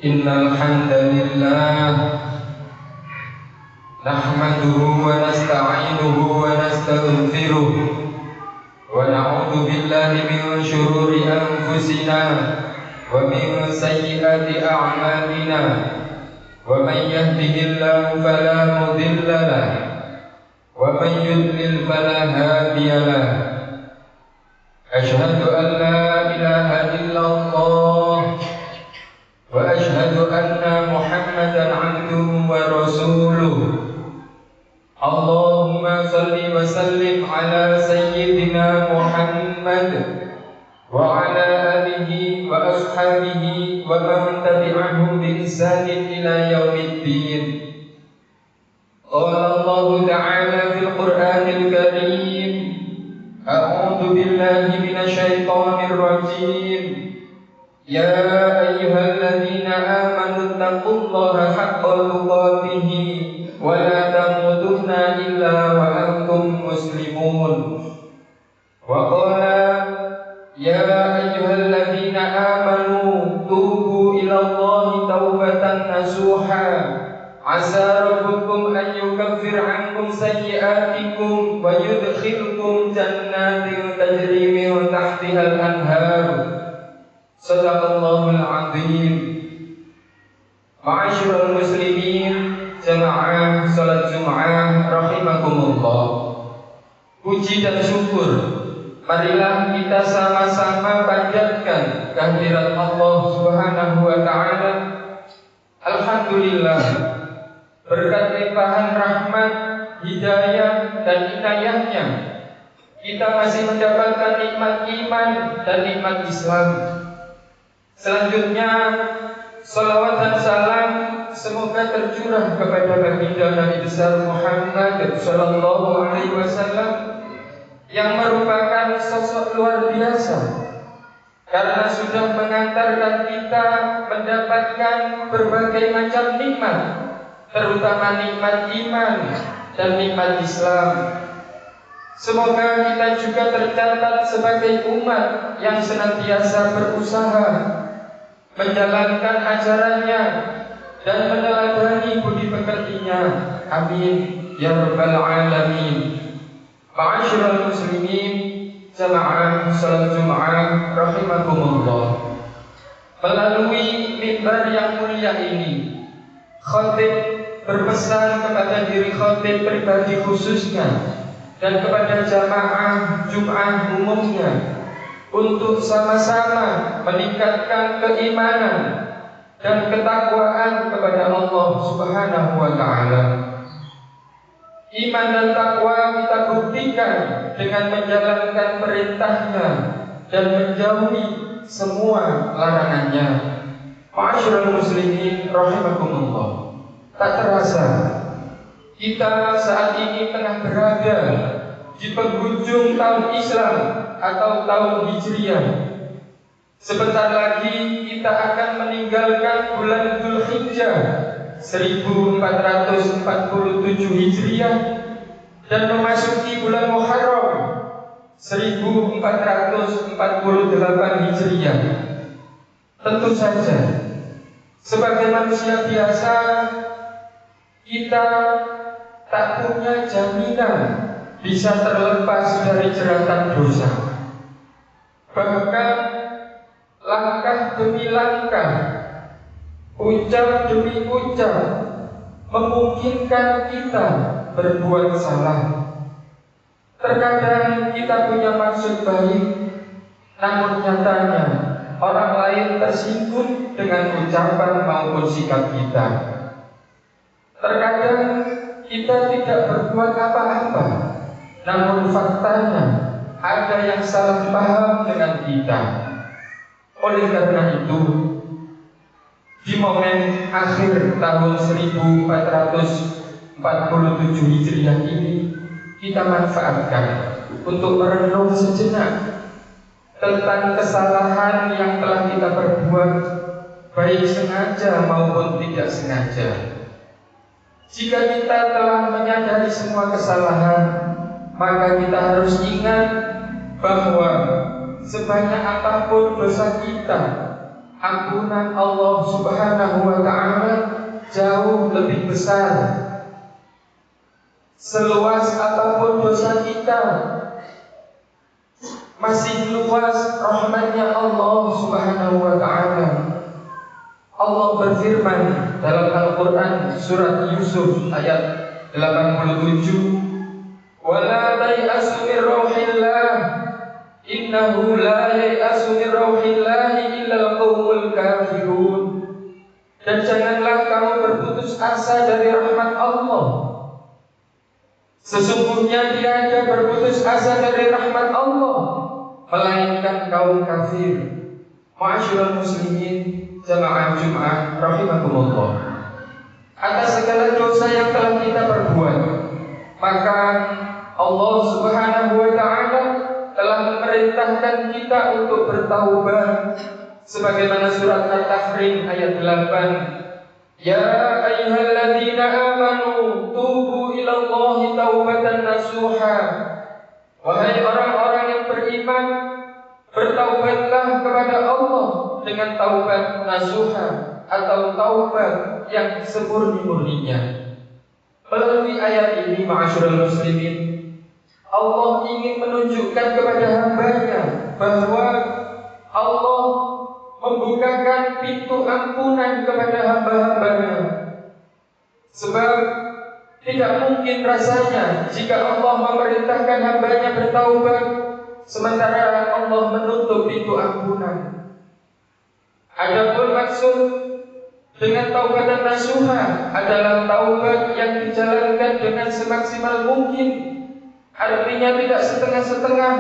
Innal hamdalillah nahmaduhu wa nasta'inuhu wa nastaghfiruh wa na'udzu billahi min shururi anfusina wa min sayyiati a'malina wa man yahdihillahu fala mudilla lahu wa man yudlil fala hadiya lahu. Asyhadu an la ilaha illallah wa asyhadu anna Muhammadan abduhu wa rasuluh. Allahumma salli wa sallim ala sayyidina Muhammad wa ala alihi wa ashabihi wa man tabi'ahum bi ihsanin ila yaumiddin. Qala Allah ta'ala fil Qur'anil Karim, a'udzu billahi minasy syaithanir rajim. Ya ayyuhalladzina amanu taqullaha haqqa tuqatih wa la tamutunna illa wa antum muslimun. Wa qala ya ayyuhalladzina amanu tubu ila Allahi taubatan nasuha asa rabbukum an yukaffir ankum sayyi'atikum wa yudkhilkum jannatin tajri min tahtiha al-anhar. Sadaqallahul azim. Ma'asyiral muslimin, jamaah salat Jumat rahimakumullah. Puji dan syukur marilah kita sama-sama panjatkan kehadirat Allah Subhanahu wa taala. Alhamdulillah, berkat limpahan rahmat, hidayah dan inayahnya, kita masih mendapatkan nikmat iman dan nikmat Islam. Selanjutnya, salawat dan salam semoga tercurah kepada baginda Nabi besar Muhammad sallallahu alaihi wasallam yang merupakan sosok luar biasa karena sudah mengantarkan kita mendapatkan berbagai macam nikmat, terutama nikmat iman dan nikmat Islam. Semoga kita juga tercatat sebagai umat yang senantiasa berusaha menjalankan ajarannya dan meneladani budi pekertinya. Amin ya rabbal alamin. Ma'asyiral muslimin, jamaah salat Jumat rahimakumullah. Melalui mimbar yang mulia ini, khatib berpesan kepada diri khatib pribadi khususnya dan kepada jamaah Jumat umumnya untuk sama-sama meningkatkan keimanan dan ketakwaan kepada Allah Subhanahu wa taala. Iman dan takwa kita buktikan dengan menjalankan perintahnya dan menjauhi semua larangannya. Ma'asyiral muslimin rahimakumullah. Tak terasa kita saat ini tengah berada di penghujung tahun Islam atau tahun Hijriah. Sebentar lagi kita akan meninggalkan bulan Dzulhijjah 1447 Hijriah dan memasuki bulan Muharram 1448 Hijriah. Tentu saja sebagai manusia biasa kita tak punya jaminan bisa terlepas dari jeratan dosa. Bahkan langkah demi langkah, ucap demi ucap memungkinkan kita berbuat salah. Terkadang kita punya maksud baik, namun nyatanya orang lain tersinggung dengan ucapan maupun sikap kita. Terkadang kita tidak berbuat apa-apa, namun faktanya ada yang salah paham dengan kita. Oleh karena itu, di momen akhir tahun 1447 Hijriah ini, kita manfaatkan untuk merenung sejenak tentang kesalahan yang telah kita perbuat, baik sengaja maupun tidak sengaja. Jika kita telah menyadari semua kesalahan, maka kita harus ingat bahwa sebanyak apapun dosa kita, ampunan Allah Subhanahu wa ta'ala jauh lebih besar. Seluas apapun dosa kita, masih luas rahmatnya Allah Subhanahu wa ta'ala. Allah berfirman dalam Al-Quran surat Yusuf ayat 87, "Wala tay'asu min rauhillah, innahu la yai'asu min rauhillahi illal qaumul kafirun." Dan janganlah kamu berputus asa dari rahmat Allah. Sesungguhnya tiada berputus asa dari rahmat Allah melainkan kaum kafir. Ma'asyiral muslimin, jamaah Jumat rahimakumullah. Atas segala dosa yang telah kita perbuat, maka Allah Subhanahu wa ta'ala telah memerintahkan kita untuk bertaubat. Sebagaimana surat At-Tahrim ayat 8, "Ya ayyuhalladzina amanu tubu ilallahi taubatan nasuha." Wahai orang-orang yang beriman, bertaubatlah kepada Allah dengan taubat nasuha atau taubat yang semurni-murninya. Melalui ayat ini, ma'asyiral muslimin, Allah ingin menunjukkan kepada hamba-Nya bahwa Allah membukakan pintu ampunan kepada hamba-hamba-Nya. Sebab tidak mungkin rasanya jika Allah memerintahkan hamba-Nya bertaubat sementara Allah menutup pintu ampunan. Adapun maksud dengan taubatan nasuha adalah taubat yang dijalankan dengan semaksimal mungkin. Artinya tidak setengah-setengah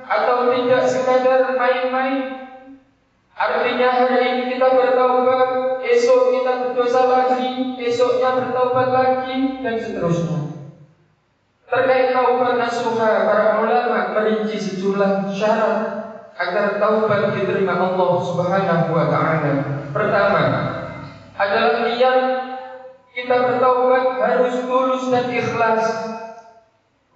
atau tidak sekadar main-main. Artinya hari ini kita bertaubat, esok kita berdosa lagi, esoknya bertaubat lagi, dan seterusnya. Terkait taubat nasuha, para ulama merinci sejumlah syarat agar taubat diterima Allah Subhanahu wa ta'ala. Pertama adalah niat kita bertaubat harus tulus dan ikhlas,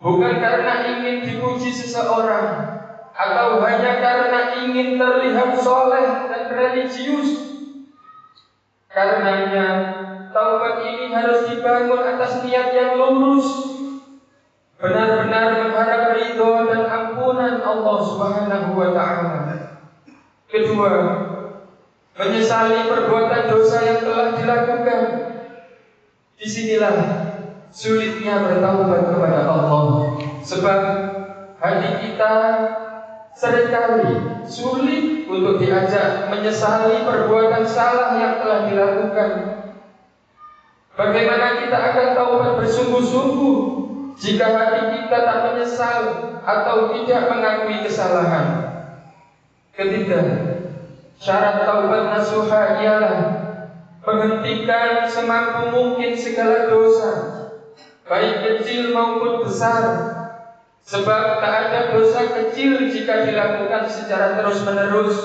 bukan karena ingin dipuji seseorang atau hanya karena ingin terlihat soleh dan religius. Karenanya taubat ini harus dibangun atas niat yang lurus, benar-benar mengharap ridho dan ampunan Allah Subhanahu wa ta'ala. Kedua, menyesali perbuatan dosa yang telah dilakukan. Disinilah sulitnya bertaubat kepada Allah, sebab hati kita seringkali sulit untuk diajak menyesali perbuatan salah yang telah dilakukan. Bagaimana kita akan taubat bersungguh-sungguh jika hati kita tak menyesal atau tidak mengakui kesalahan? Ketiga, syarat taubat nasuha ialah menghentikan semampu mungkin segala dosa, baik kecil maupun besar. Sebab tak ada dosa kecil jika dilakukan secara terus-menerus,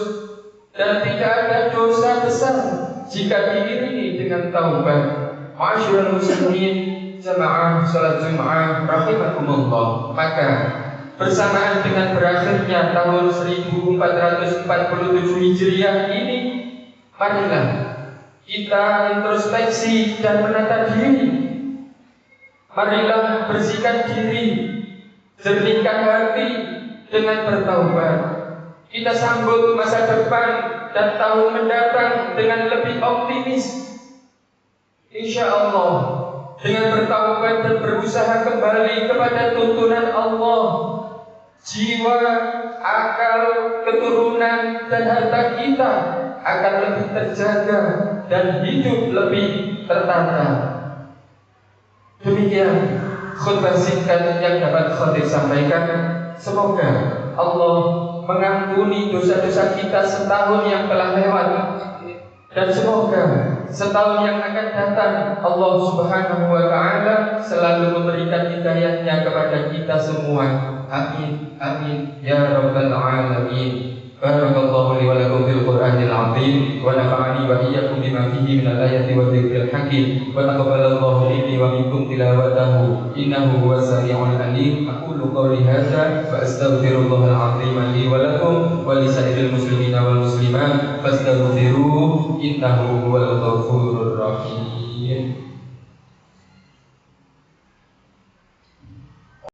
dan tidak ada dosa besar jika diiringi dengan taubat. Ma'asyiral muslimin, jamaah salat Jumat rahimakumullah. Maka bersamaan dengan berakhirnya tahun 1447 Hijriah ini, marilah kita introspeksi dan menata diri. Marilah bersihkan diri, jernihkan hati dengan bertaubat. Kita sambut masa depan dan tahun mendatang dengan lebih optimis. Insya Allah, dengan bertaubat dan berusaha kembali kepada tuntunan Allah, jiwa, akal, keturunan, dan harta kita akan lebih terjaga dan hidup lebih tertata. Demikian khutbah singkat yang dapat khotib sampaikan. Semoga Allah mengampuni dosa-dosa kita setahun yang telah lewat, dan semoga setahun yang akan datang Allah Subhanahu wa ta'ala selalu memberikan hidayahnya kepada kita semua. Amin, amin, ya rabbal alamin. Barakallahu li wa lakum fil Qur'anil 'azim wa nafa'ani wa iyyakum bima fihi minal ayati wa dzikril hakim wa taqabbalallahu minni wa minkum tilawatahu innahu huwas sami'ul 'alim. Aqulu qawli hadza wa astaghfirullahal 'azim li wa lakum wa li sa'iril muslimina wal muslimat fastaghfiruhu innahu huwal ghafurur rahim.